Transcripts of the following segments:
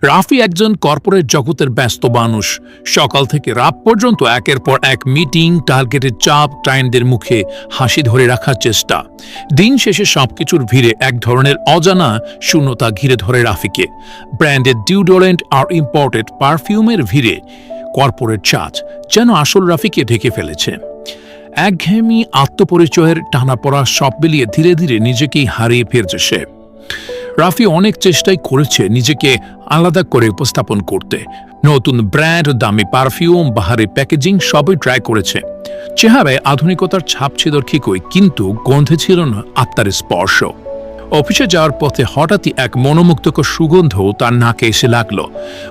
রাফি একজন কর্পোরেট জগতের ব্যস্ত মানুষ। সকাল থেকে রাত পর্যন্ত একের পর এক মিটিং, টার্গেটের চাপ, ক্লায়েন্টদের মুখে হাসি ধরে রাখার চেষ্টা। দিন শেষে সবকিছুর ভিড়ে এক ধরনের অজানা শূন্যতা ঘিরে ধরে রাফিকে। ব্র্যান্ডেড ডিওডোরেন্ট আর ইম্পোর্টেড পারফিউমের ভিড়ে কর্পোরেট চাচ যেন আসল রাফিকে ঢেকে ফেলেছে। একঘেয়েমি, আত্মপরিচয়ের টানাপড়া সব মিলিয়ে ধীরে ধীরে নিজেকেই হারিয়ে ফেলছে সে। রাফি অনেক চেষ্টাই করেছে নিজেকে আলাদা করে উপস্থাপন করতে। নতুন ব্র্যান্ড, দামি পারফিউম, বাহারি প্যাকেজিং সবই ট্রাই করেছে। চেহারায় আধুনিকতার ছাপ ছিল ঠিকই, কিন্তু গন্ধে ছিল না আত্মার স্পর্শ। অফিসে যাওয়ার পথে হঠাৎই এক মনোমুগ্ধকর সুগন্ধ তার নাকে এসে লাগলো।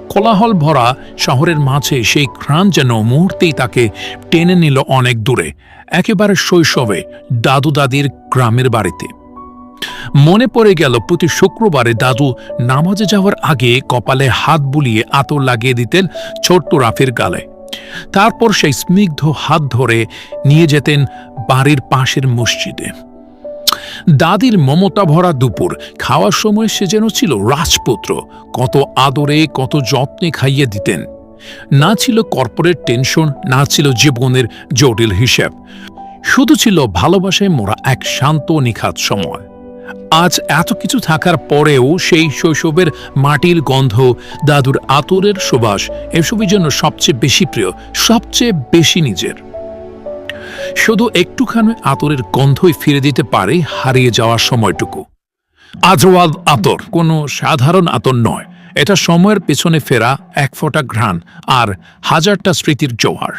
কোলাহল ভরা শহরের মাঝে সেই ঘ্রাণ যেন মুহূর্তেই তাকে টেনে নিল অনেক দূরে, একেবারে শৈশবে দাদু দাদির গ্রামের বাড়িতে। মনে পড়ে গেল প্রতি শুক্রবারে দাদু নামাজে যাওয়ার আগে কপালে হাত বুলিয়ে আতর লাগিয়ে দিতেন ছোট্ট রাফির গালে। তারপর সেই স্নিগ্ধ হাত ধরে নিয়ে যেতেন বাড়ির পাশের মসজিদে। দাদির মমতা ভরা দুপুর খাওয়ার সময় সে যেন ছিল রাজপুত্র। কত আদরে, কত যত্নে খাইয়ে দিতেন। না ছিল কর্পোরেট টেনশন, না ছিল জীবনের জটিল হিসেব, শুধু ছিল ভালোবাসায় মোরা এক শান্ত নিখাত সময়। আজ এত কিছু থাকার পরেও সেই শৈশবের মাটির গন্ধ, দাদুর আতরের সুবাস এসবই জন্য সবচেয়ে বেশি প্রিয়, সবচেয়ে বেশি নিজের। শুধু একটুখানি আতরের গন্ধই ফিরে দিতে পারে হারিয়ে যাওয়ার সময়টুকু। আজওয়াল আতর কোনো সাধারণ আতর নয়, এটা সময়ের পেছনে ফেরা এক ফোঁটা ঘ্রাণ আর হাজারটা স্মৃতির জোয়ার।